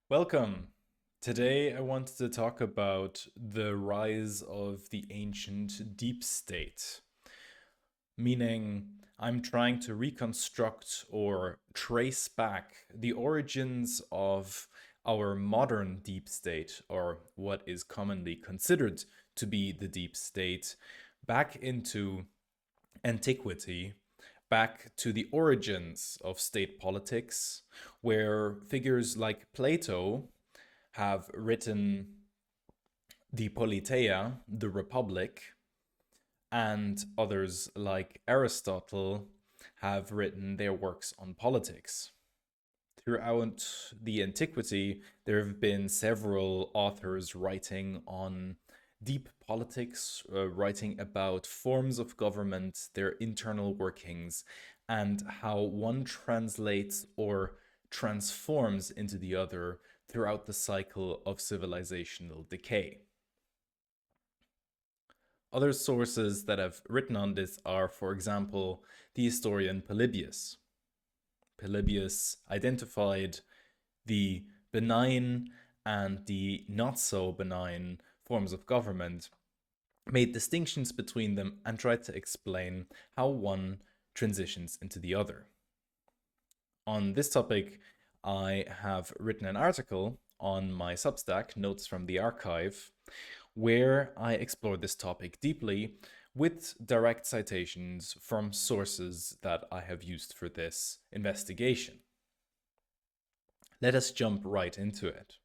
Welcome. Today I wanted to talk about the rise of the ancient deep state, meaning I'm trying to reconstruct or trace back the origins of our modern deep state, or what is commonly considered to be the deep state, back into antiquity, back to the origins of state politics, where figures like Plato have written the Politeia, the Republic, and others like Aristotle have written their works on politics. Throughout the antiquity, there have been several authors writing on deep politics, writing about forms of government, their internal workings, and how one translates or transforms into the other throughout the cycle of civilizational decay. Other sources that have written on this are, for example, the historian Polybius. Polybius identified the benign and the not so benign forms of government, made distinctions between them, and tried to explain how one transitions into the other. On this topic, I have written an article on my Substack, Notes from the Archive, where I explore this topic deeply with direct citations from sources that I have used for this investigation. Let us jump right into it.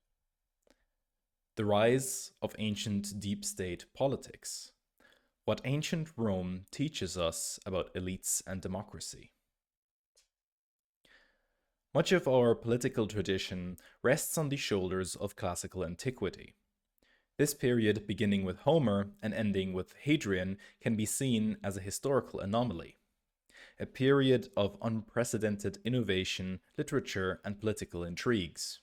The rise of ancient deep state politics. What ancient Rome teaches us about elites and democracy. Much of our political tradition rests on the shoulders of classical antiquity. This period, beginning with Homer and ending with Hadrian, can be seen as a historical anomaly, a period of unprecedented innovation, literature, and political intrigues.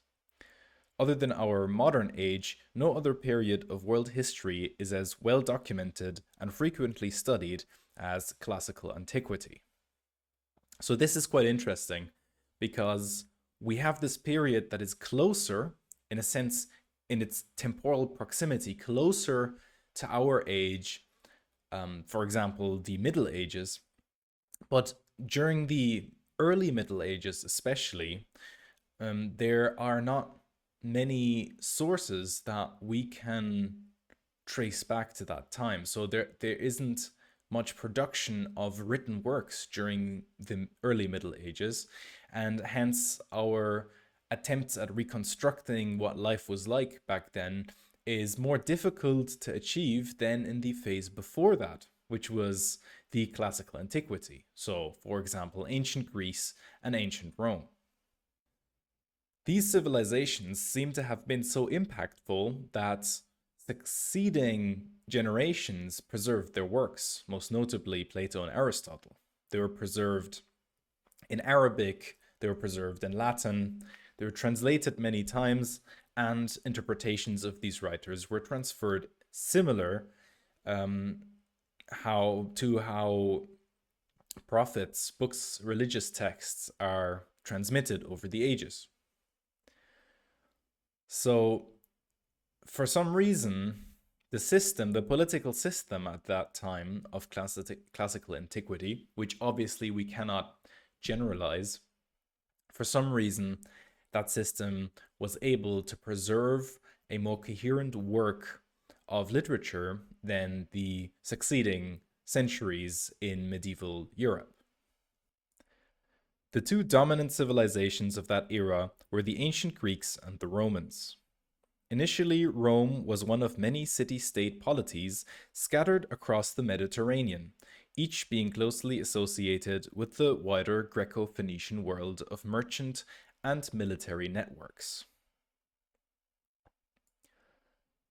Other than our modern age, no other period of world history is as well documented and frequently studied as classical antiquity. So, this is quite interesting because we have this period that is closer, in a sense, in its temporal proximity, closer to our age, for example, the Middle Ages. But during the early Middle Ages, especially, there are not many sources that we can trace back to that time. So there isn't much production of written works during the early Middle Ages, and hence our attempts at reconstructing what life was like back then is more difficult to achieve than in the phase before that, which was the classical antiquity. So, for example, ancient Greece and ancient Rome. These civilizations seem to have been so impactful that succeeding generations preserved their works, most notably Plato and Aristotle. They were preserved in Arabic, they were preserved in Latin, they were translated many times, and interpretations of these writers were transferred similar um, how prophets, books, religious texts are transmitted over the ages. So, for some reason, the political system at that time of classical antiquity, which obviously we cannot generalize, for some reason, that system was able to preserve a more coherent work of literature than the succeeding centuries in medieval Europe. The two dominant civilizations of that era were the ancient Greeks and the Romans. Initially, Rome was one of many city state polities scattered across the Mediterranean, each being closely associated with the wider Greco Phoenician world of merchant and military networks.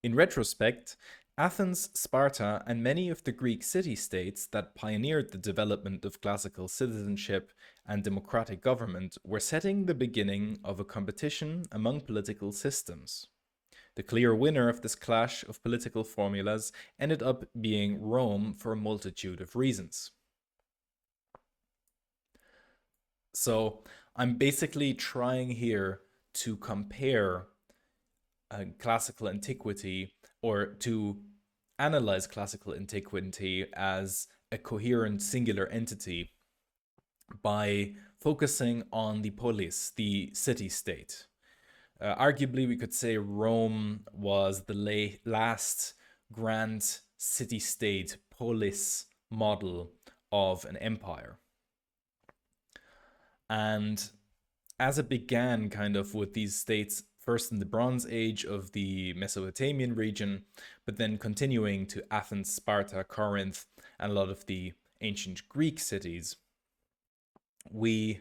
In retrospect, Athens, Sparta, and many of the Greek city states that pioneered the development of classical citizenship and democratic government were setting the beginning of a competition among political systems. The clear winner of this clash of political formulas ended up being Rome for a multitude of reasons. So I'm basically trying here to compare classical antiquity, or to analyze classical antiquity as a coherent singular entity by focusing on the polis, the city state. Arguably, we could say Rome was the last grand city state polis model of an empire. And as it began kind of with these states first in the Bronze Age of the Mesopotamian region, but then continuing to Athens, Sparta, Corinth, and a lot of the ancient Greek cities, we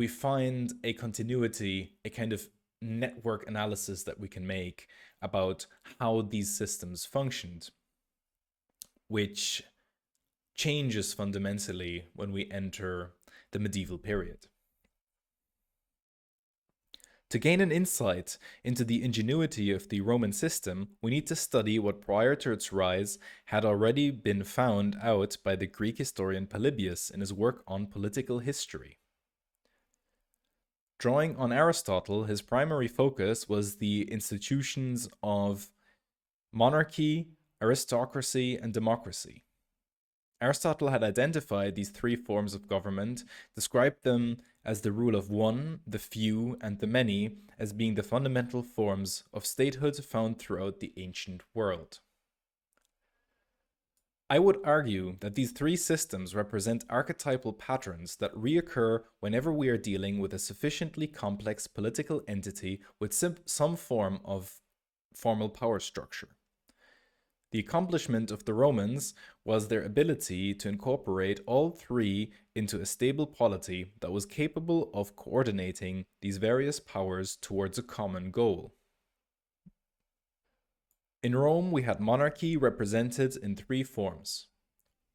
find a continuity, a kind of network analysis that we can make about how these systems functioned, which changes fundamentally when we enter the medieval period. To gain an insight into the ingenuity of the Roman system, we need to study what prior to its rise had already been found out by the Greek historian Polybius in his work on political history. Drawing on Aristotle, his primary focus was the institutions of monarchy, aristocracy, and democracy. Aristotle had identified these three forms of government, described them as the rule of one, the few, and the many, as being the fundamental forms of statehood found throughout the ancient world. I would argue that these three systems represent archetypal patterns that reoccur whenever we are dealing with a sufficiently complex political entity with some form of formal power structure. The accomplishment of the Romans was their ability to incorporate all three into a stable polity that was capable of coordinating these various powers towards a common goal. In Rome, we had monarchy represented in three forms.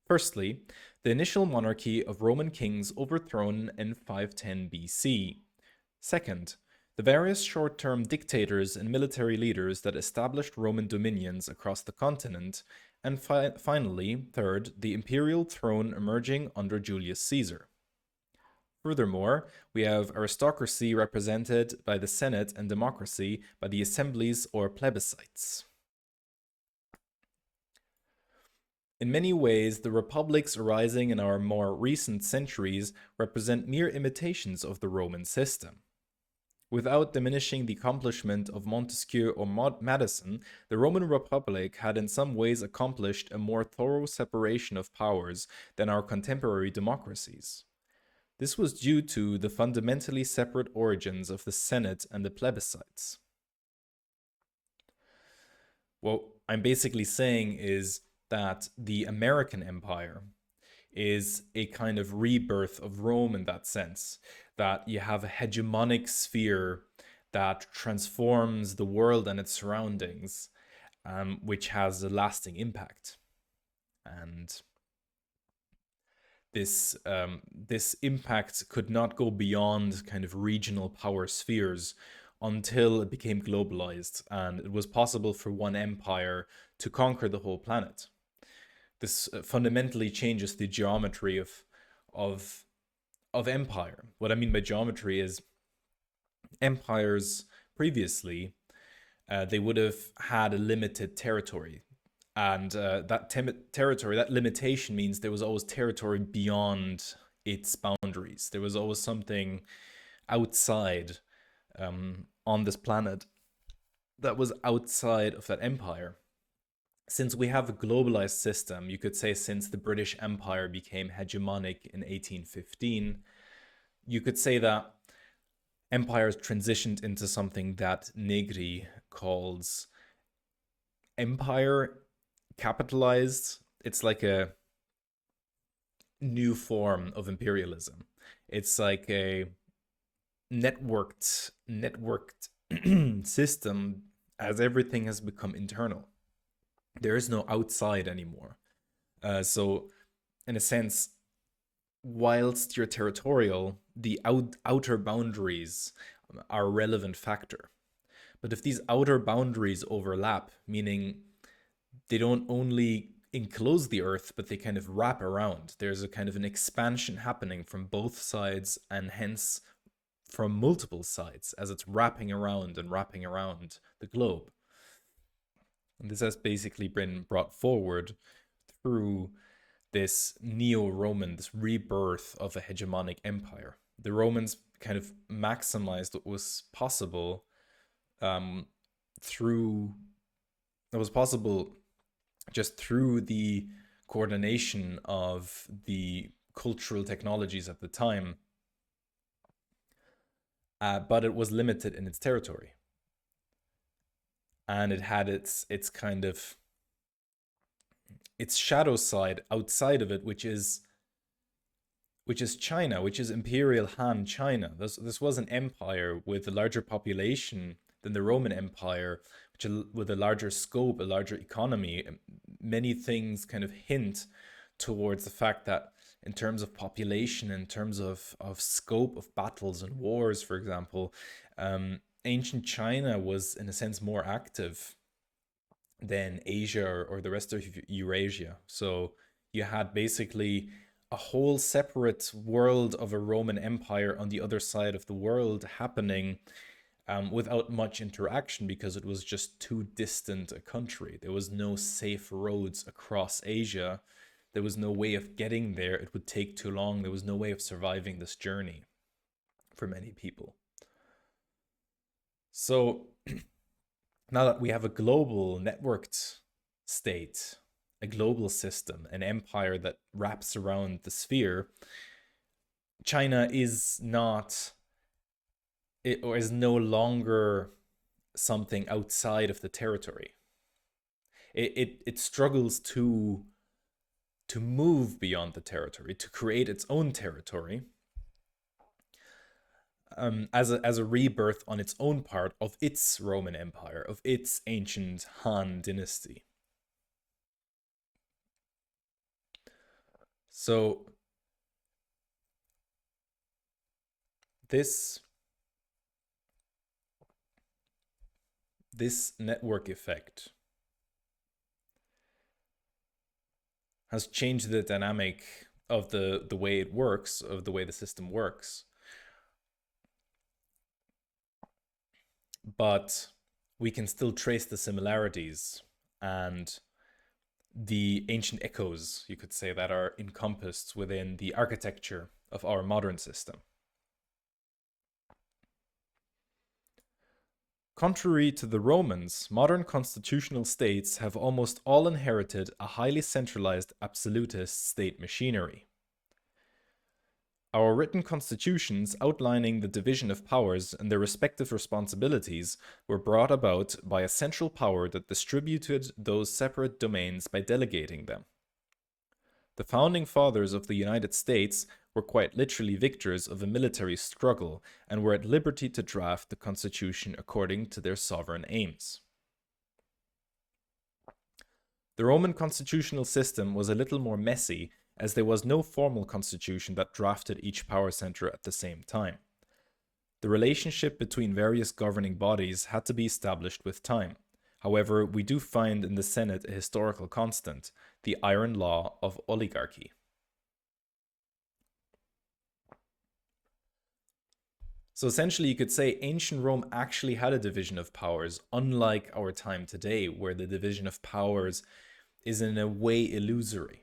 Firstly, the initial monarchy of Roman kings overthrown in 510 BC. Second, the various short-term dictators and military leaders that established Roman dominions across the continent, and finally, third, the imperial throne emerging under Julius Caesar. Furthermore, we have aristocracy represented by the Senate and democracy by the assemblies or plebiscites. In many ways, the republics arising in our more recent centuries represent mere imitations of the Roman system. Without diminishing the accomplishment of Montesquieu or Madison, the Roman Republic had in some ways accomplished a more thorough separation of powers than our contemporary democracies. This was due to the fundamentally separate origins of the Senate and the plebiscites. What I'm basically saying is that the American Empire is a kind of rebirth of Rome in that sense, that you have a hegemonic sphere that transforms the world and its surroundings, which has a lasting impact. And this impact could not go beyond kind of regional power spheres until it became globalized and it was possible for one empire to conquer the whole planet. This fundamentally changes the geometry of empire. What I mean by geometry is empires previously, they would have had a limited territory. And that territory, that limitation means there was always territory beyond its boundaries. There was always something outside on this planet that was outside of that empire. Since we have a globalized system, you could say since the British Empire became hegemonic in 1815, you could say that empires transitioned into something that Negri calls empire capitalized. It's like a new form of imperialism. It's like a networked system as everything has become internal. There is no outside anymore. So, in a sense, whilst you're territorial, the outer boundaries are a relevant factor. But if these outer boundaries overlap, meaning they don't only enclose the earth, but they kind of wrap around, there's a kind of an expansion happening from both sides, and hence from multiple sides as it's wrapping around and wrapping around the globe. And this has basically been brought forward through this neo-Roman, this rebirth of a hegemonic empire. The Romans kind of maximized what was possible through that was possible just through the coordination of the cultural technologies at the time, but it was limited in its territory, and it had its kind of its shadow side outside of it, which is China, which is Imperial Han China. This was an empire with a larger population than the Roman Empire, with a larger scope, a larger economy. Many things kind of hint towards the fact that in terms of population, in terms of scope of battles and wars, for example, ancient China was in a sense more active than Asia or the rest of Eurasia. So you had basically a whole separate world of a Roman Empire on the other side of the world happening without much interaction, because it was just too distant a country. There was no safe roads across Asia. There was no way of getting there. It would take too long. There was no way of surviving this journey for many people. So now that we have a global networked state, a global system, an empire that wraps around the sphere, China is not, or is no longer something outside of the territory. It struggles to move beyond the territory, to create its own territory, as a rebirth on its own part of its Roman Empire, of its ancient Han dynasty. So this network effect has changed the dynamic of the way it works, of the way the system works. But we can still trace the similarities and the ancient echoes, you could say, that are encompassed within the architecture of our modern system. Contrary to the Romans, modern constitutional states have almost all inherited a highly centralized absolutist state machinery. Our written constitutions outlining the division of powers and their respective responsibilities were brought about by a central power that distributed those separate domains by delegating them. The founding fathers of the United States were quite literally victors of a military struggle and were at liberty to draft the Constitution according to their sovereign aims. The Roman constitutional system was a little more messy, as there was no formal constitution that drafted each power center at the same time. The relationship between various governing bodies had to be established with time. However, we do find in the Senate a historical constant, the iron law of oligarchy. So essentially, you could say ancient Rome actually had a division of powers, unlike our time today, where the division of powers is in a way illusory.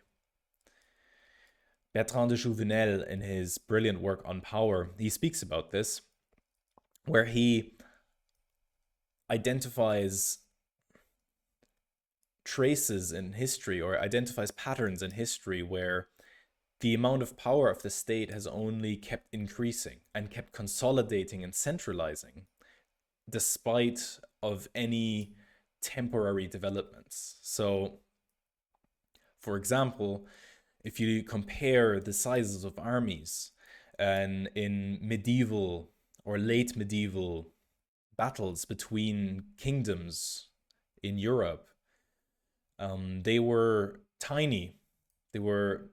Bertrand de Jouvenel, in his brilliant work on power, he speaks about this, where he identifies traces in history, or identifies patterns in history, where the amount of power of the state has only kept increasing and kept consolidating and centralizing, despite of any temporary developments. So, for example, if you compare the sizes of armies and in medieval or late medieval battles between kingdoms in Europe, they were tiny. They were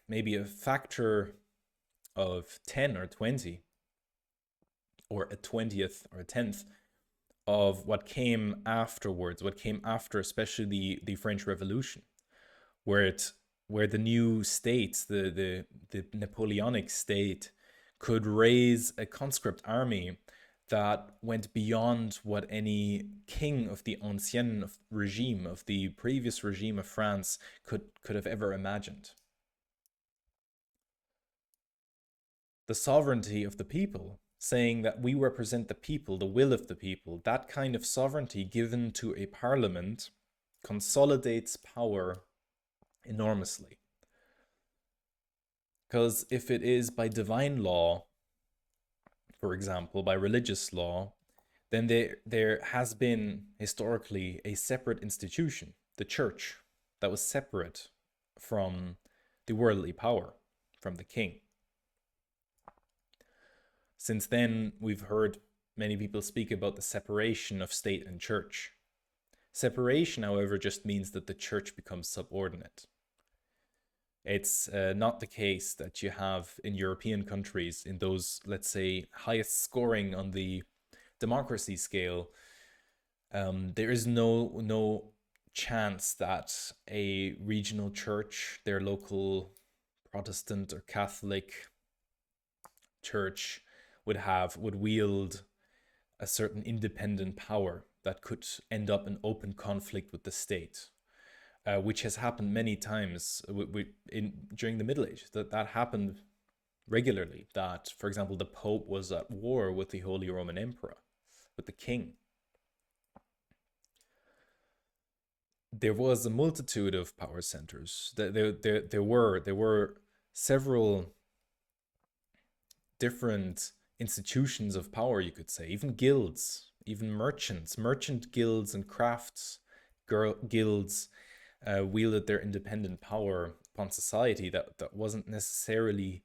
maybe a factor of 10 or 20, or a 20th or a 10th of what came afterwards, what came after, especially the French Revolution, where the new states, the Napoleonic state, could raise a conscript army that went beyond what any king of the ancien regime, of the previous regime of France, could have ever imagined. The sovereignty of the people, saying that we represent the people, the will of the people, that kind of sovereignty given to a parliament consolidates power enormously. Because if it is by divine law, for example, by religious law, then there has been historically a separate institution, the church, that was separate from the worldly power, from the king. Since then, we've heard many people speak about the separation of state and church. Separation, however, just means that the church becomes subordinate. It's not the case that you have in European countries, in those, let's say, highest scoring on the democracy scale. There is no chance that a regional church, their local Protestant or Catholic church, would wield a certain independent power that could end up in open conflict with the state, which has happened many times during the Middle Ages. That happened regularly. That, for example, the Pope was at war with the Holy Roman Emperor, with the king. There was a multitude of power centers. There were several different institutions of power, you could say, even guilds, even merchant guilds and crafts guilds wielded their independent power upon society that wasn't necessarily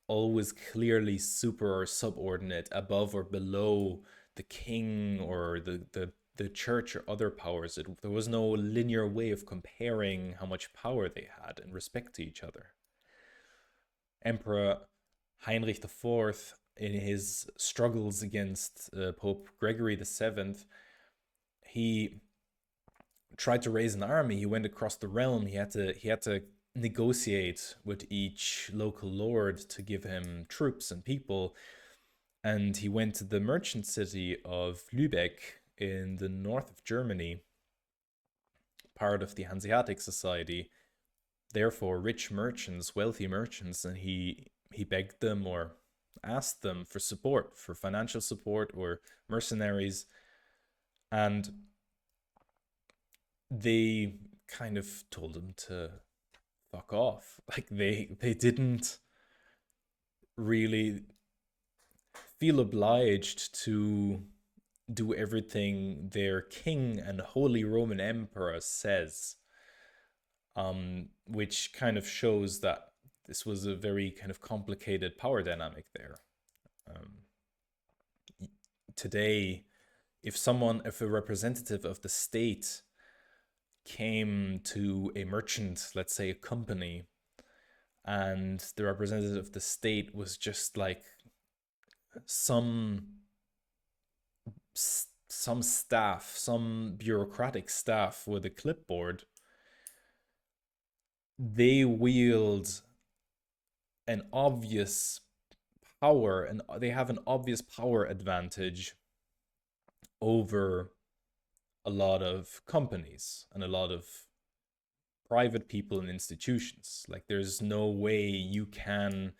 always clearly super or subordinate, above or below the king or the church or other powers. There was no linear way of comparing how much power they had in respect to each other. Emperor Heinrich IV, in his struggles against Pope Gregory VII, he tried to raise an army. He went across the realm. He had to negotiate with each local lord to give him troops and people. And he went to the merchant city of Lübeck in the north of Germany, part of the Hanseatic Society, therefore rich merchants, wealthy merchants, and he begged them or asked them for support, for financial support or mercenaries, and they kind of told him to fuck off. Like they didn't really feel obliged to do everything their king and Holy Roman Emperor says, which kind of shows that this was a very kind of complicated power dynamic there. Today, if a representative of the state came to a merchant, let's say a company, and the representative of the state was just like some staff, some bureaucratic staff with a clipboard, they wield an obvious power, and they have an obvious power advantage over a lot of companies and a lot of private people and institutions. Like, there's no way you can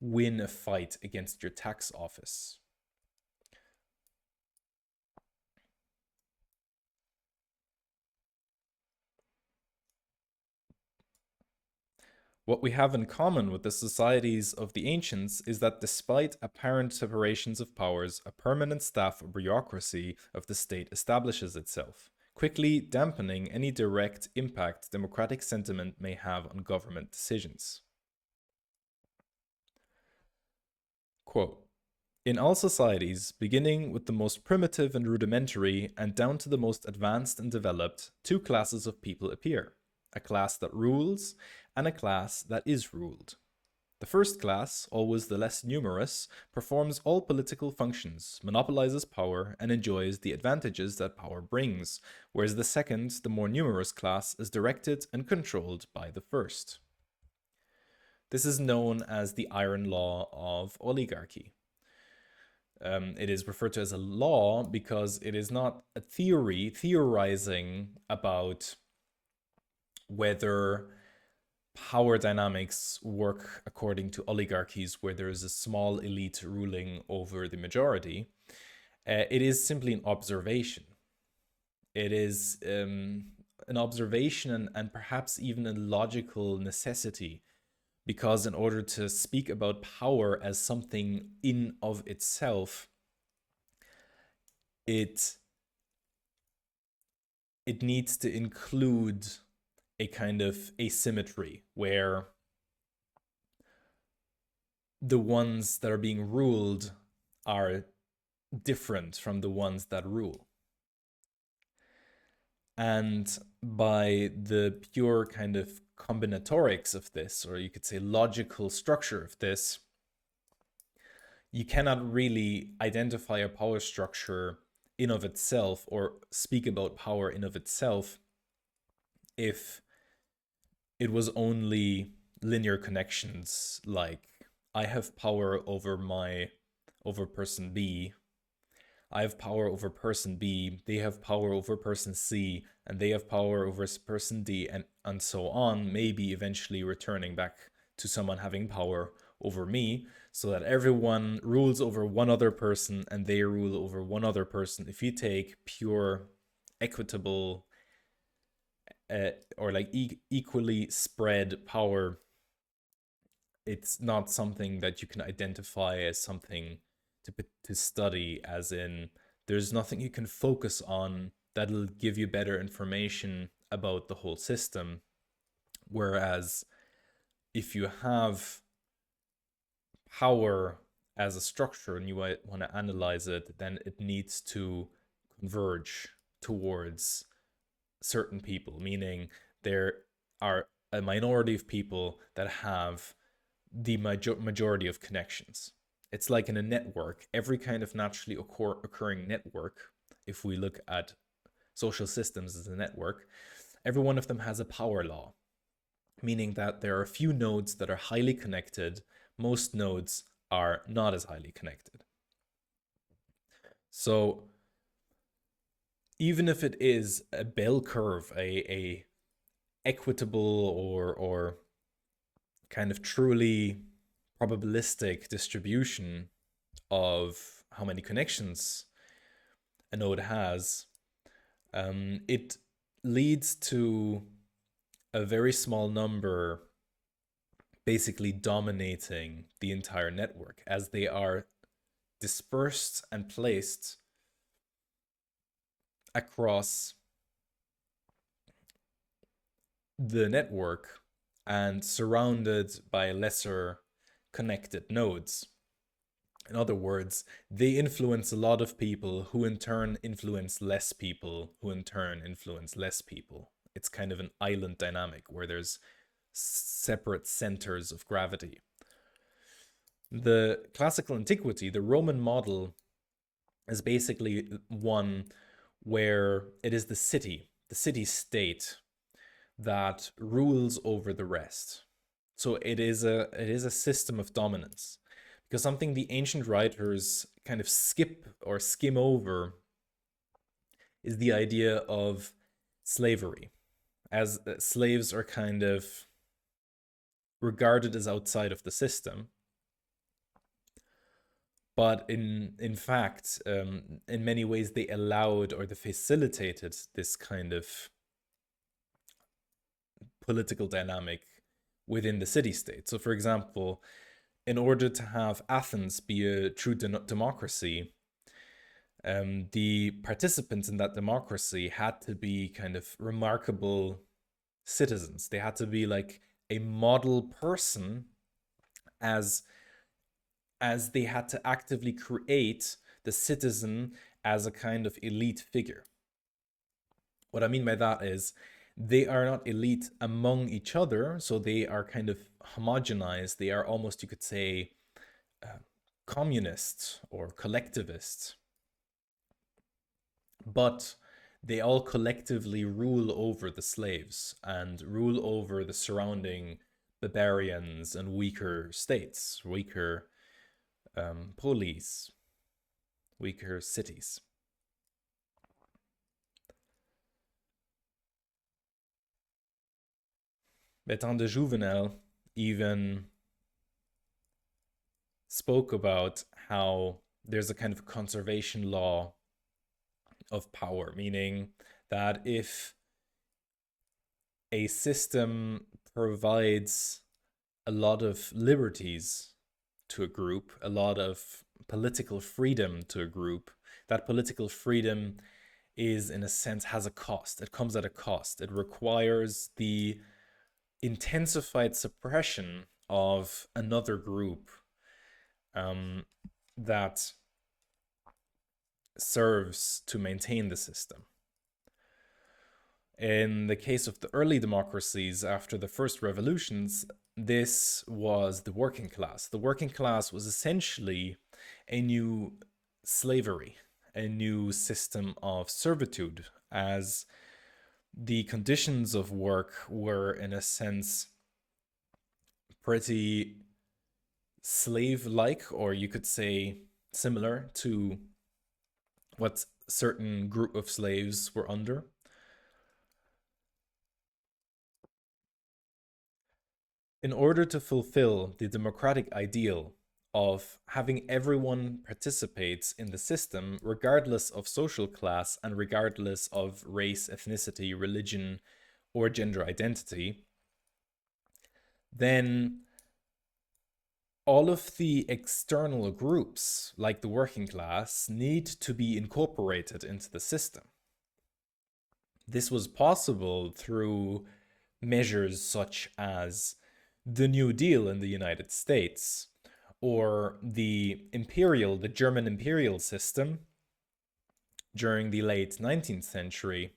win a fight against your tax office. What we have in common with the societies of the ancients is that despite apparent separations of powers, a permanent staff or bureaucracy of the state establishes itself, quickly dampening any direct impact democratic sentiment may have on government decisions. Quote, "In all societies, beginning with the most primitive and rudimentary and down to the most advanced and developed, two classes of people appear, a class that rules and a class that is ruled. The first class, always the less numerous, performs all political functions, monopolizes power, and enjoys the advantages that power brings, whereas the second, the more numerous class, is directed and controlled by the first." This is known as the iron law of oligarchy. It is referred to as a law because it is not a theory theorizing about whether power dynamics work according to oligarchies where there is a small elite ruling over the majority. It is simply an observation. It is an observation and perhaps even a logical necessity, because in order to speak about power as something in of itself, it needs to include a kind of asymmetry where the ones that are being ruled are different from the ones that rule. And by the pure kind of combinatorics of this, or you could say logical structure of this, you cannot really identify a power structure in of itself or speak about power in of itself if it was only linear connections, like I have power over person B, I have power over person B, they have power over person C, and they have power over person D, and so on, maybe eventually returning back to someone having power over me, so that everyone rules over one other person and they rule over one other person. If you take pure equitable or like equally spread power, it's not something that you can identify as something to study, as in there's nothing you can focus on that'll give you better information about the whole system. Whereas if you have power as a structure and you want to analyze it, then it needs to converge towards certain people, meaning there are a minority of people that have the majority of connections. It's like in a network, every kind of naturally occurring network, if we look at social systems as a network, every one of them has a power law, meaning that there are a few nodes that are highly connected, most nodes are not as highly connected. So even if it is a bell curve, a equitable or kind of truly probabilistic distribution of how many connections a node has, it leads to a very small number basically dominating the entire network, as they are dispersed and placed across the network and surrounded by lesser connected nodes. In other words, they influence a lot of people who in turn influence less people, who in turn influence less people. It's kind of an island dynamic where there's separate centers of gravity. The classical antiquity, the Roman model, is basically one where it is the city-state that rules over the rest. So it is a system of dominance, because something the ancient writers kind of skip or skim over is the idea of slavery, as slaves are kind of regarded as outside of the system. But in fact, in many ways, they allowed or they facilitated this kind of political dynamic within the city-state. So, for example, in order to have Athens be a true democracy, the participants in that democracy had to be kind of remarkable citizens. They had to be like a model person, as they had to actively create the citizen as a kind of elite figure. What I mean by that is they are not elite among each other, so they are kind of homogenized. They are almost, you could say, communists or collectivists. But they all collectively rule over the slaves and rule over the surrounding barbarians and weaker states, weaker police, weaker cities. Bertrand de Jouvenel even spoke about how there's a kind of conservation law of power, meaning that if a system provides a lot of liberties to a group, a lot of political freedom to a group, that political freedom is, in a sense, has a cost. It comes at a cost. It requires the intensified suppression of another group that serves to maintain the system. In the case of the early democracies after the first revolutions, this was the working class. The working class was essentially a new slavery, a new system of servitude, as the conditions of work were, in a sense, pretty slave-like, or you could say similar to what certain group of slaves were under. In order to fulfill the democratic ideal of having everyone participate in the system, regardless of social class and regardless of race, ethnicity, religion, or gender identity, then all of the external groups, like the working class, need to be incorporated into the system. This was possible through measures such as the New Deal in the United States, or the German imperial system during the late 19th century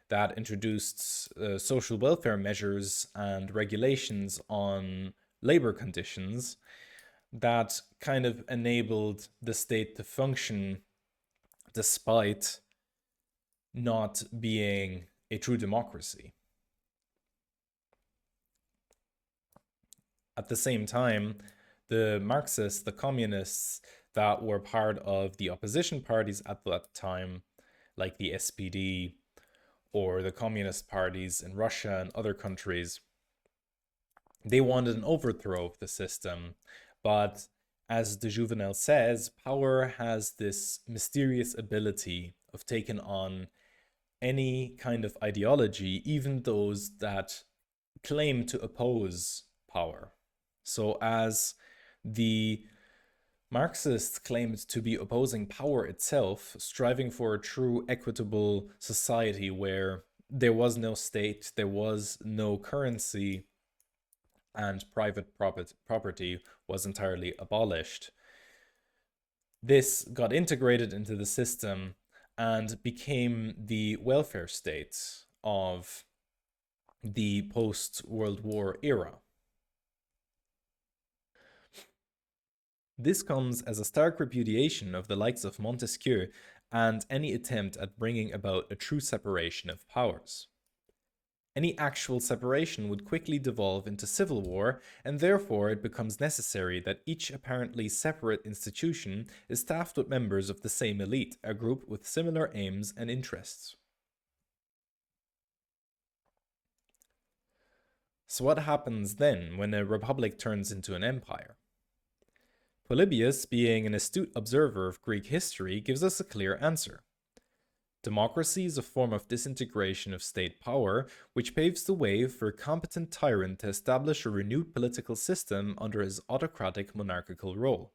that introduced social welfare measures and regulations on labor conditions that kind of enabled the state to function despite not being a true democracy. At the same time, the Marxists, the communists that were part of the opposition parties at that time, like the SPD or the communist parties in Russia and other countries, they wanted an overthrow of the system. But as de Jouvenel says, power has this mysterious ability of taking on any kind of ideology, even those that claim to oppose power. So as the Marxists claimed to be opposing power itself, striving for a true equitable society where there was no state, there was no currency, and private property was entirely abolished. This got integrated into the system and became the welfare state of the post-World War era. This comes as a stark repudiation of the likes of Montesquieu and any attempt at bringing about a true separation of powers. Any actual separation would quickly devolve into civil war, and therefore it becomes necessary that each apparently separate institution is staffed with members of the same elite, a group with similar aims and interests. So what happens then when a republic turns into an empire? Polybius, being an astute observer of Greek history, gives us a clear answer. Democracy is a form of disintegration of state power, which paves the way for a competent tyrant to establish a renewed political system under his autocratic monarchical role.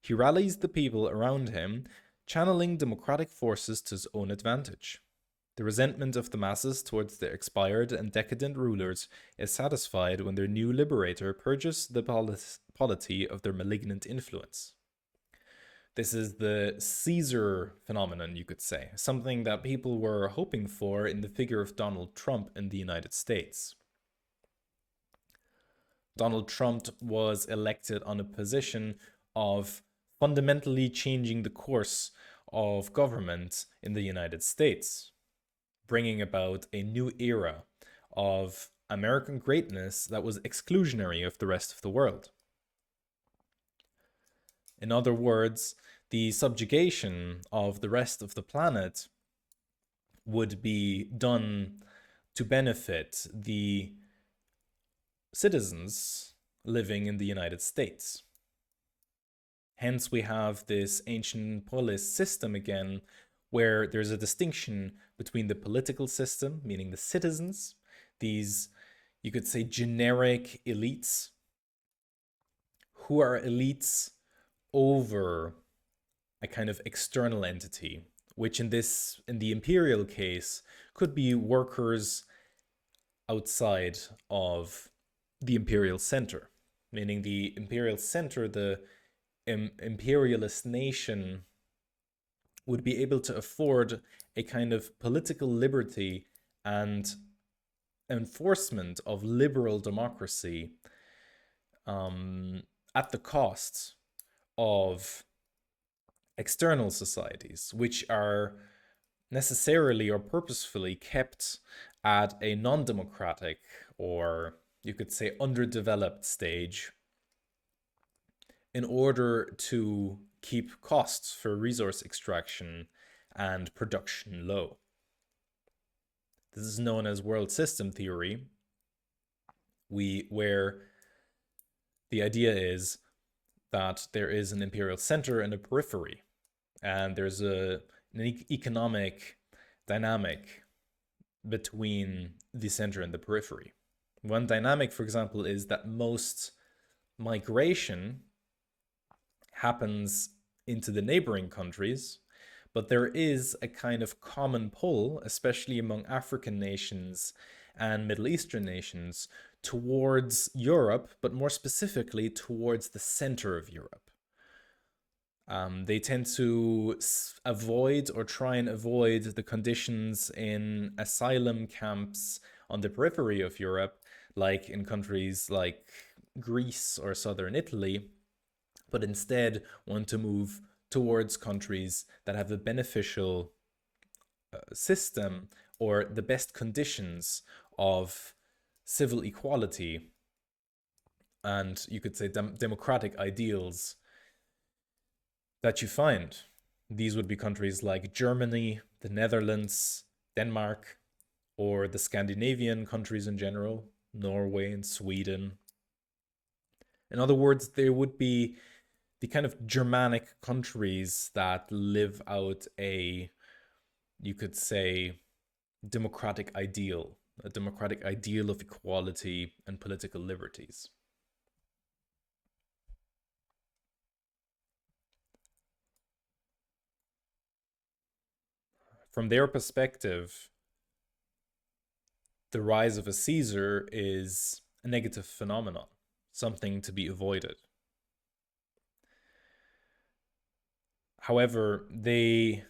He rallies the people around him, channeling democratic forces to his own advantage. The resentment of the masses towards their expired and decadent rulers is satisfied when their new liberator purges the polity of their malignant influence. This is the Caesar phenomenon, you could say, something that people were hoping for in the figure of Donald Trump in the United States. Donald Trump was elected on a position of fundamentally changing the course of government in the United States, bringing about a new era of American greatness that was exclusionary of the rest of the world. In other words, the subjugation of the rest of the planet would be done to benefit the citizens living in the United States. Hence, we have this ancient polis system again, where there's a distinction between the political system, meaning the citizens, these, you could say, generic elites, who are elites over a kind of external entity, which in the imperial case could be workers outside of the imperial center, meaning the imperial center, the imperialist nation, would be able to afford a kind of political liberty and enforcement of liberal democracy at the cost of external societies, which are necessarily or purposefully kept at a non-democratic, or you could say underdeveloped stage, in order to keep costs for resource extraction and production low. This is known as world system theory, where the idea is that there is an imperial center and a periphery, and there's an economic dynamic between the center and the periphery. One dynamic, for example, is that most migration happens into the neighboring countries, but there is a kind of common pull, especially among African nations and Middle Eastern nations, towards Europe, but more specifically towards the center of Europe. They tend to avoid or try and avoid the conditions in asylum camps on the periphery of Europe, like in countries like Greece or southern Italy, but instead want to move towards countries that have a beneficial system or the best conditions of civil equality and, you could say, democratic ideals that you find. These would be countries like Germany, the Netherlands, Denmark, or the Scandinavian countries in general, Norway and Sweden. In other words, there would be the kind of Germanic countries that live out a, you could say, democratic ideal, a democratic ideal of equality and political liberties. From their perspective, the rise of a Caesar is a negative phenomenon, something to be avoided. However, they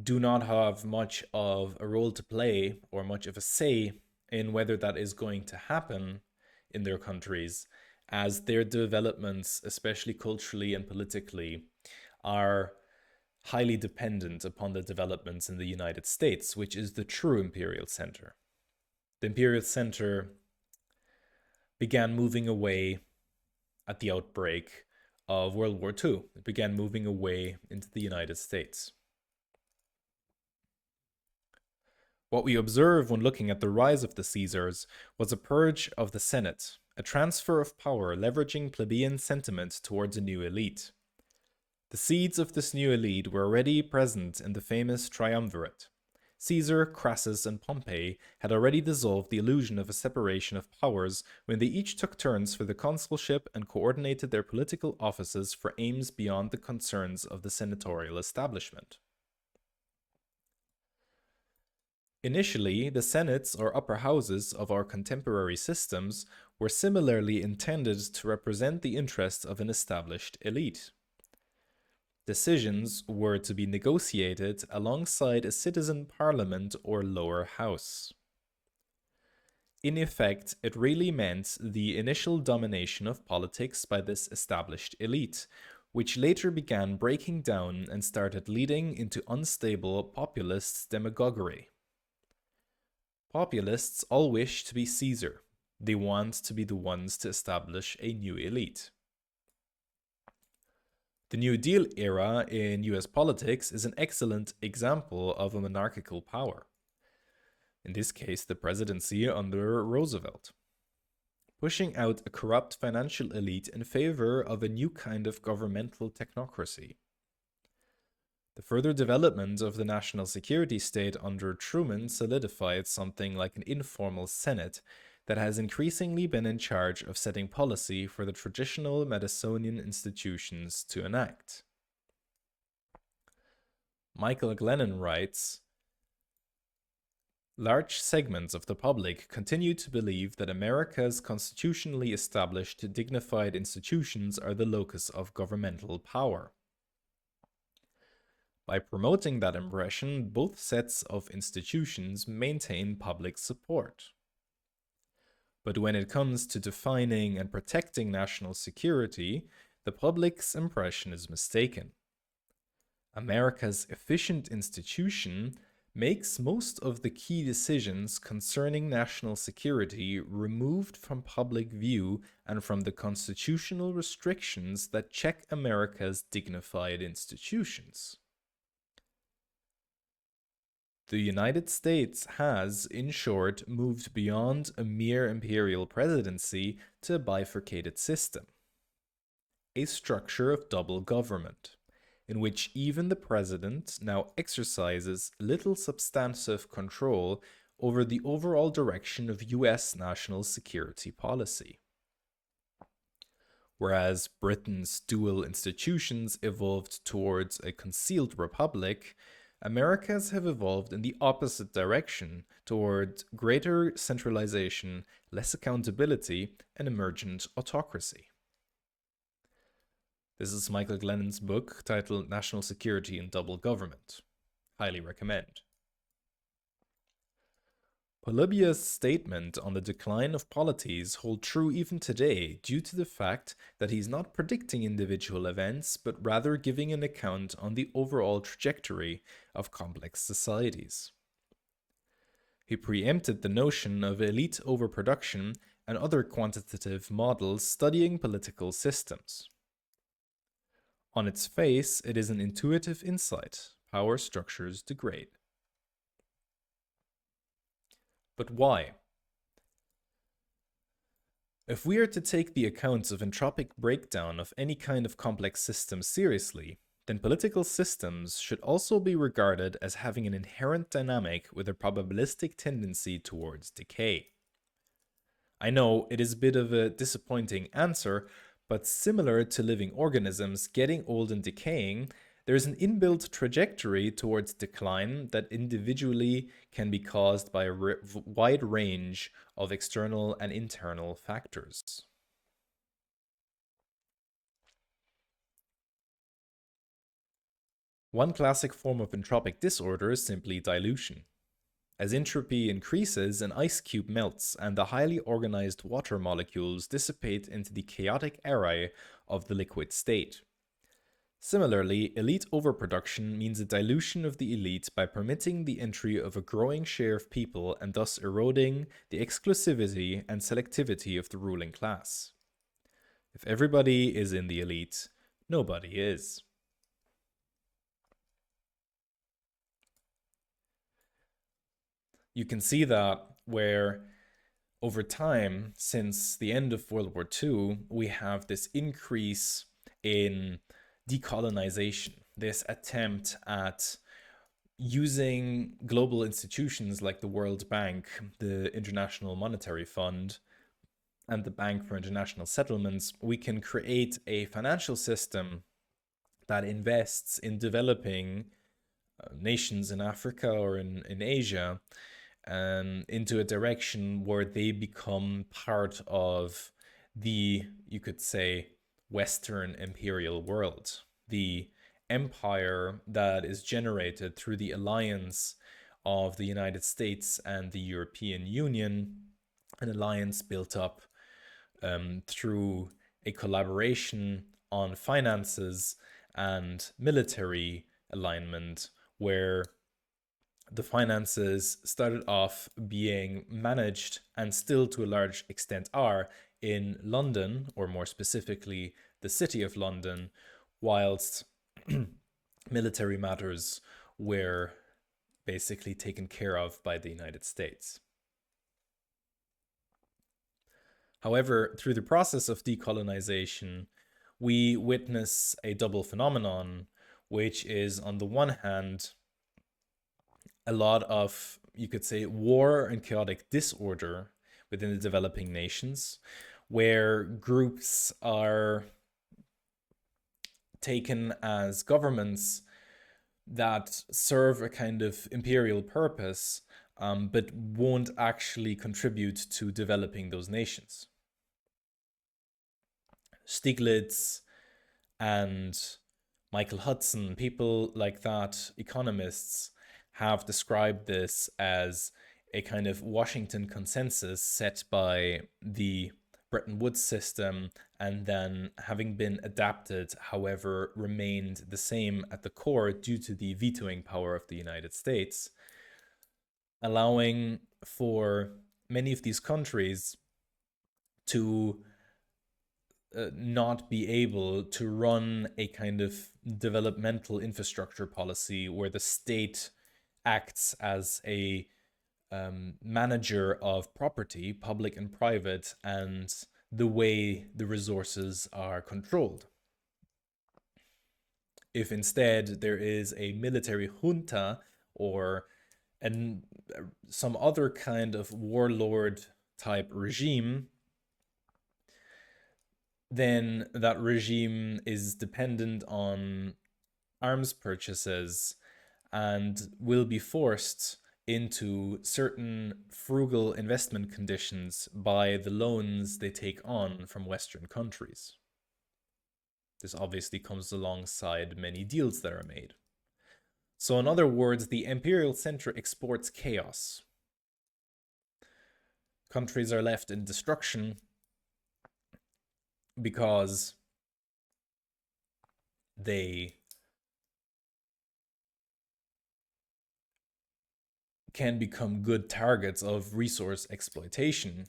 do not have much of a role to play or much of a say in whether that is going to happen in their countries, as their developments, especially culturally and politically, are highly dependent upon the developments in the United States, which is the true imperial center. The imperial center began moving away at the outbreak of World War II. It began moving away into the United States. What we observe when looking at the rise of the Caesars was a purge of the Senate, a transfer of power leveraging plebeian sentiment towards a new elite. The seeds of this new elite were already present in the famous triumvirate. Caesar, Crassus, and Pompey had already dissolved the illusion of a separation of powers when they each took turns for the consulship and coordinated their political offices for aims beyond the concerns of the senatorial establishment. Initially, the senates or upper houses of our contemporary systems were similarly intended to represent the interests of an established elite. Decisions were to be negotiated alongside a citizen parliament or lower house. In effect, it really meant the initial domination of politics by this established elite, which later began breaking down and started leading into unstable populist demagoguery. Populists all wish to be Caesar. They want to be the ones to establish a new elite. The New Deal era in US politics is an excellent example of a monarchical power. In this case, the presidency under Roosevelt, pushing out a corrupt financial elite in favor of a new kind of governmental technocracy. The further development of the national security state under Truman solidified something like an informal Senate that has increasingly been in charge of setting policy for the traditional Madisonian institutions to enact. Michael Glennon writes, large segments of the public continue to believe that America's constitutionally established dignified institutions are the locus of governmental power. By promoting that impression, both sets of institutions maintain public support. But when it comes to defining and protecting national security, the public's impression is mistaken. America's efficient institution makes most of the key decisions concerning national security removed from public view and from the constitutional restrictions that check America's dignified institutions. The United States has, in short, moved beyond a mere imperial presidency to a bifurcated system, a structure of double government, in which even the president now exercises little substantive control over the overall direction of US national security policy. Whereas Britain's dual institutions evolved towards a concealed republic, America's have evolved in the opposite direction toward greater centralization, less accountability, and emergent autocracy. This is Michael Glennon's book titled National Security and Double Government. Highly recommend. Polybius' statement on the decline of polities hold true even today due to the fact that he's not predicting individual events but rather giving an account on the overall trajectory of complex societies. He preempted the notion of elite overproduction and other quantitative models studying political systems. On its face, it is an intuitive insight: power structures degrade. But why? If we are to take the accounts of entropic breakdown of any kind of complex system seriously, then political systems should also be regarded as having an inherent dynamic with a probabilistic tendency towards decay. I know it is a bit of a disappointing answer, but similar to living organisms getting old and decaying, there is an inbuilt trajectory towards decline that individually can be caused by a wide range of external and internal factors. One classic form of entropic disorder is simply dilution. As entropy increases, an ice cube melts and the highly organized water molecules dissipate into the chaotic array of the liquid state. Similarly, elite overproduction means a dilution of the elite by permitting the entry of a growing share of people and thus eroding the exclusivity and selectivity of the ruling class. If everybody is in the elite, nobody is. You can see that where over time, since the end of World War II, we have this increase in decolonization, this attempt at using global institutions like the World Bank, the International Monetary Fund, and the Bank for International Settlements, we can create a financial system that invests in developing nations in Africa or in Asia into a direction where they become part of the, you could say, Western imperial world, the empire that is generated through the alliance of the United States and the European Union, an alliance built up through a collaboration on finances and military alignment, where the finances started off being managed, and still to a large extent are, in London, or more specifically, the City of London, whilst military matters were basically taken care of by the United States. However, through the process of decolonization, we witness a double phenomenon, which is, on the one hand, a lot of, you could say, war and chaotic disorder within the developing nations, where groups are taken as governments that serve a kind of imperial purpose, but won't actually contribute to developing those nations. Stiglitz and Michael Hudson, people like that, economists, have described this as a kind of Washington consensus set by the Bretton Woods system, and then, having been adapted, however, remained the same at the core due to the vetoing power of the United States, allowing for many of these countries to not be able to run a kind of developmental infrastructure policy where the state acts as a manager of property, public and private, and the way the resources are controlled. If instead there is a military junta or some other kind of warlord type regime, then that regime is dependent on arms purchases and will be forced into certain frugal investment conditions by the loans they take on from Western countries. This obviously comes alongside many deals that are made. So, in other words, the imperial center exports chaos. Countries are left in destruction because they can become good targets of resource exploitation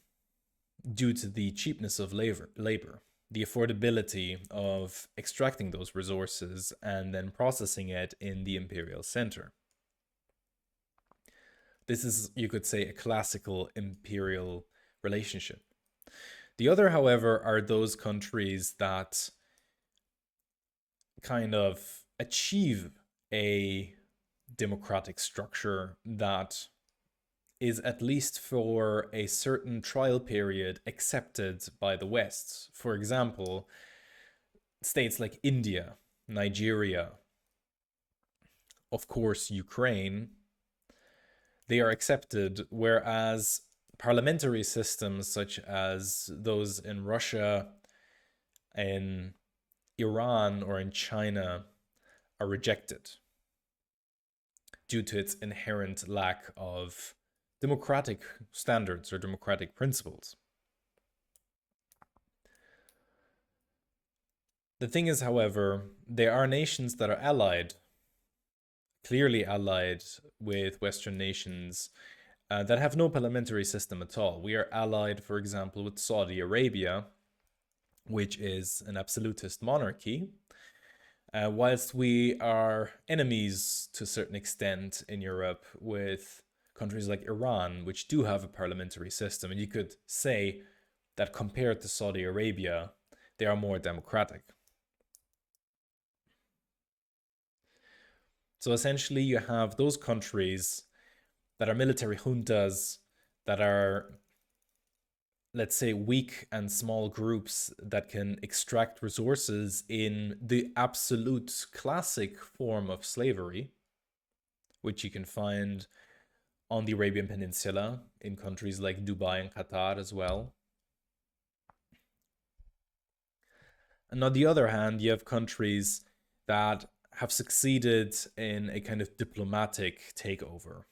due to the cheapness of labor, the affordability of extracting those resources and then processing it in the imperial center. This is, you could say, a classical imperial relationship. The other, however, are those countries that kind of achieve a democratic structure that is, at least for a certain trial period, accepted by the West. For example, states like India, Nigeria, of course, Ukraine, they are accepted, whereas parliamentary systems such as those in Russia, in Iran, or in China are rejected due to its inherent lack of democratic standards or democratic principles. The thing is, however, there are nations that are allied, clearly allied with Western nations that have no parliamentary system at all. We are allied, for example, with Saudi Arabia, which is an absolutist monarchy, whilst we are enemies to a certain extent in Europe with countries like Iran, which do have a parliamentary system. And you could say that compared to Saudi Arabia, they are more democratic. So essentially, you have those countries that are military juntas, that are, let's say, weak and small groups that can extract resources in the absolute classic form of slavery, which you can find on the Arabian Peninsula in countries like Dubai and Qatar as well. And on the other hand, you have countries that have succeeded in a kind of diplomatic takeover,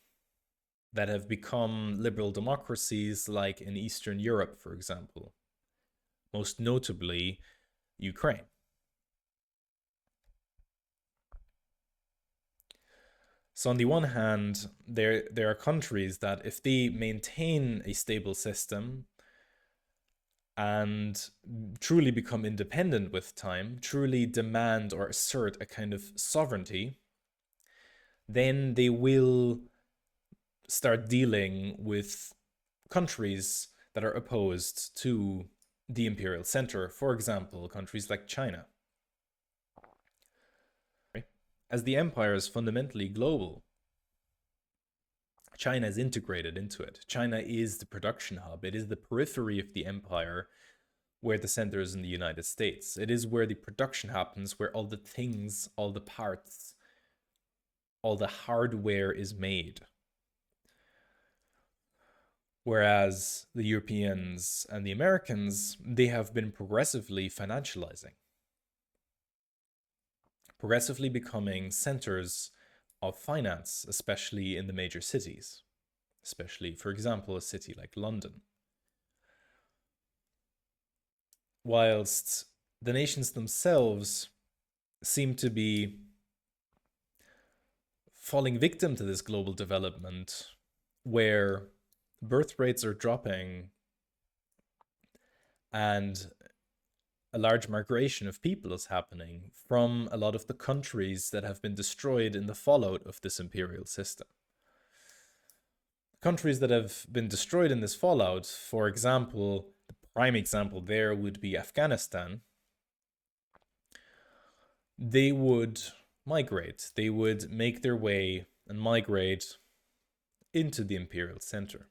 that have become liberal democracies, like in Eastern Europe, for example, most notably Ukraine. So on the one hand, there are countries that if they maintain a stable system and truly become independent with time, truly demand or assert a kind of sovereignty, then they will start dealing with countries that are opposed to the imperial center, for example, countries like China. As the empire is fundamentally global, China is integrated into it. China is the production hub. It is the periphery of the empire where the center is in the United States. It is where the production happens, where all the things, all the parts, all the hardware is made. Whereas the Europeans and the Americans, they have been progressively financializing, progressively becoming centers of finance, especially in the major cities, especially, for example, a city like London. Whilst the nations themselves seem to be falling victim to this global development, where birth rates are dropping and a large migration of people is happening from a lot of the countries that have been destroyed in the fallout of this imperial system. Countries that have been destroyed in this fallout, for example, the prime example there would be Afghanistan. They would migrate, they would make their way and migrate into the imperial center.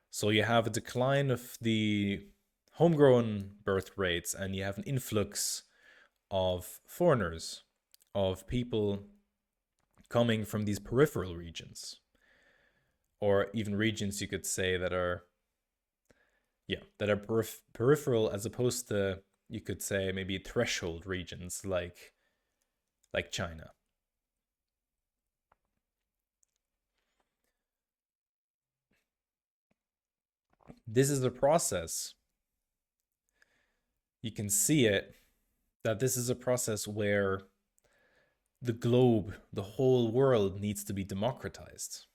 So you have a decline of the homegrown birth rates and you have an influx of foreigners, of people coming from these peripheral regions, or even regions you could say that are peripheral, as opposed to, you could say, maybe threshold regions like China. This is a process. You can see it, that this is a process where the globe, the whole world, needs to be democratized.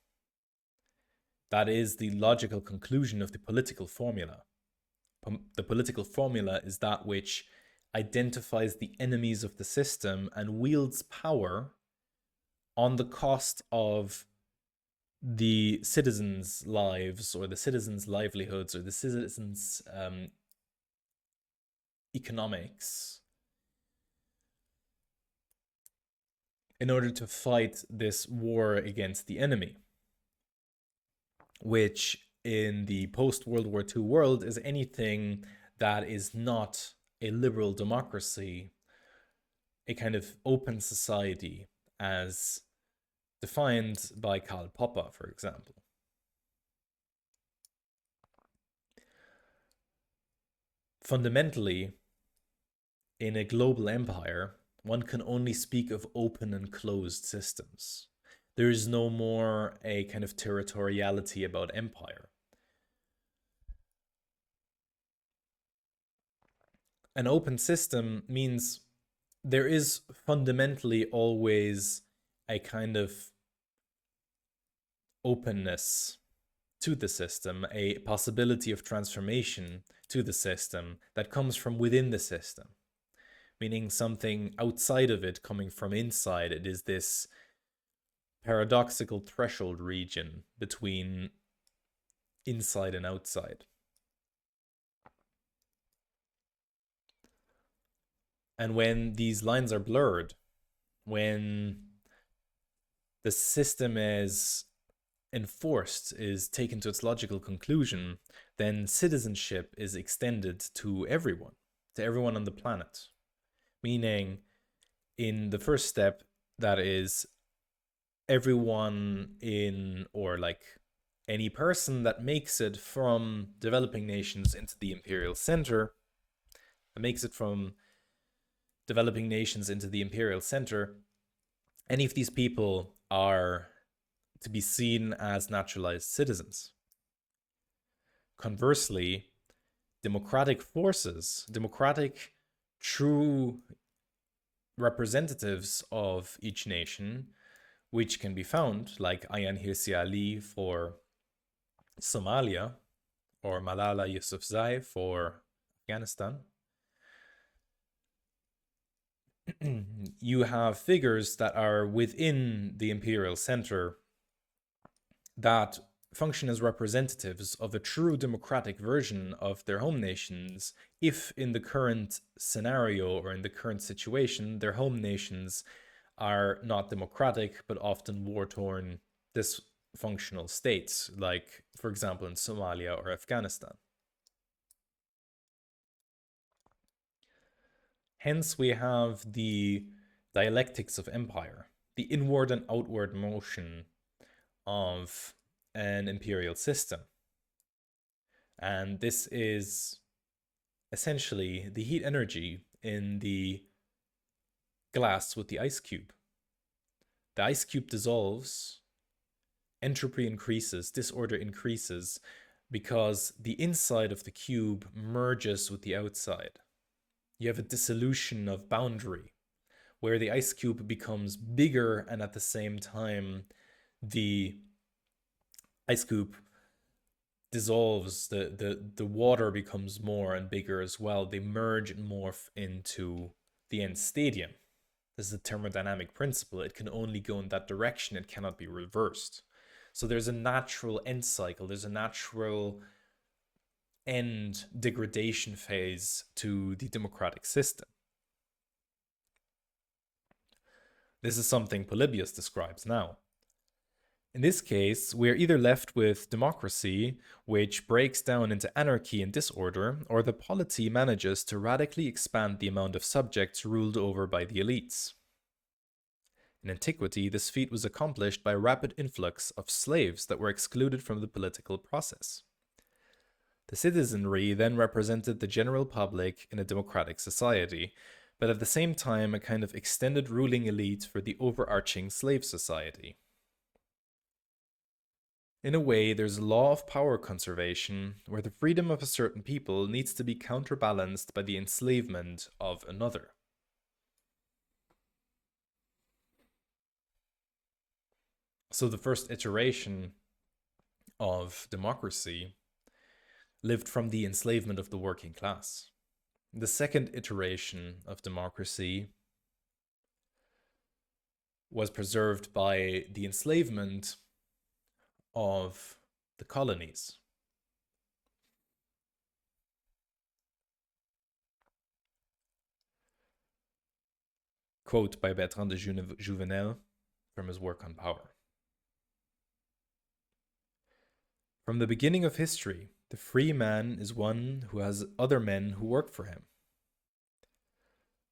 That is the logical conclusion of the political formula. The political formula is that which identifies the enemies of the system and wields power on the cost of the citizens' lives, or the citizens' livelihoods, or the citizens' economics, in order to fight this war against the enemy, which in the post-World War II world is anything that is not a liberal democracy, a kind of open society as defined by Karl Popper, for example. Fundamentally, in a global empire, one can only speak of open and closed systems. There is no more a kind of territoriality about empire. An open system means there is fundamentally always a kind of openness to the system, a possibility of transformation to the system that comes from within the system, meaning something outside of it coming from inside. It is this paradoxical threshold region between inside and outside. And when these lines are blurred, when the system is enforced, is taken to its logical conclusion, then citizenship is extended to everyone on the planet. Meaning, in the first step, that is everyone in, or like any person that makes it from developing nations into the imperial center, that makes it from developing nations into the imperial center, any of these people are to be seen as naturalized citizens. Conversely, democratic forces, democratic true representatives of each nation, which can be found, like Ayaan Hirsi Ali for Somalia, or Malala Yousafzai for Afghanistan. You have figures that are within the imperial center that function as representatives of a true democratic version of their home nations, if in the current scenario or in the current situation, their home nations are not democratic but often war-torn, dysfunctional states, like, for example, in Somalia or Afghanistan. Hence, we have the dialectics of empire, the inward and outward motion of an imperial system. And this is essentially the heat energy in the glass with the ice cube. The ice cube dissolves, entropy increases, disorder increases, because the inside of the cube merges with the outside. You have a dissolution of boundary, where the ice cube becomes bigger, and at the same time the ice cube dissolves, the water becomes more and bigger as well. They merge and morph into the end stadium. This is a thermodynamic principle. It can only go in that direction. It cannot be reversed. So there's a natural end cycle. There's a natural end degradation phase to the democratic system. This is something Polybius describes now. In this case, we are either left with democracy, which breaks down into anarchy and disorder, or the polity manages to radically expand the amount of subjects ruled over by the elites. In antiquity, this feat was accomplished by a rapid influx of slaves that were excluded from the political process. The citizenry then represented the general public in a democratic society, but at the same time a kind of extended ruling elite for the overarching slave society. In a way, there's a law of power conservation, where the freedom of a certain people needs to be counterbalanced by the enslavement of another. So the first iteration of democracy lived from the enslavement of the working class. The second iteration of democracy was preserved by the enslavement of the colonies. Quote by Bertrand de Jouvenel from his work on power. From the beginning of history, the free man is one who has other men who work for him.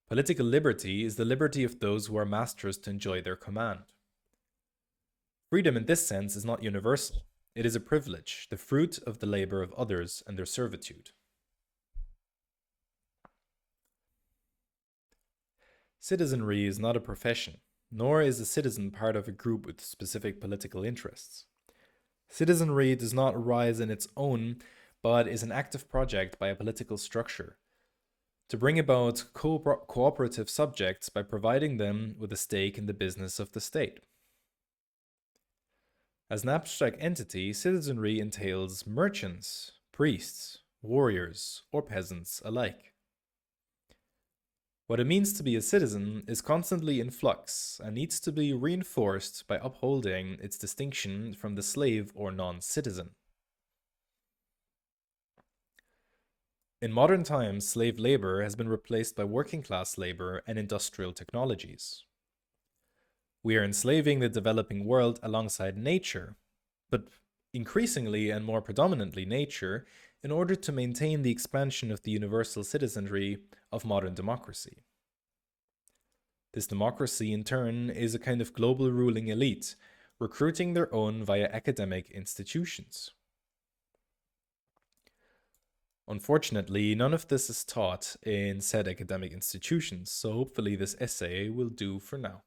Political liberty is the liberty of those who are masters to enjoy their command. Freedom in this sense is not universal. It is a privilege, the fruit of the labor of others and their servitude. Citizenry is not a profession, nor is a citizen part of a group with specific political interests. Citizenry does not arise in its own, but is an active project by a political structure to bring about cooperative subjects by providing them with a stake in the business of the state. As an abstract entity, citizenry entails merchants, priests, warriors, or peasants alike. What it means to be a citizen is constantly in flux and needs to be reinforced by upholding its distinction from the slave or non-citizen. In modern times, slave labor has been replaced by working-class labor and industrial technologies. We are enslaving the developing world alongside nature, but increasingly and more predominantly nature, in order to maintain the expansion of the universal citizenry of modern democracy. This democracy, in turn, is a kind of global ruling elite, recruiting their own via academic institutions. Unfortunately, none of this is taught in said academic institutions, so hopefully this essay will do for now.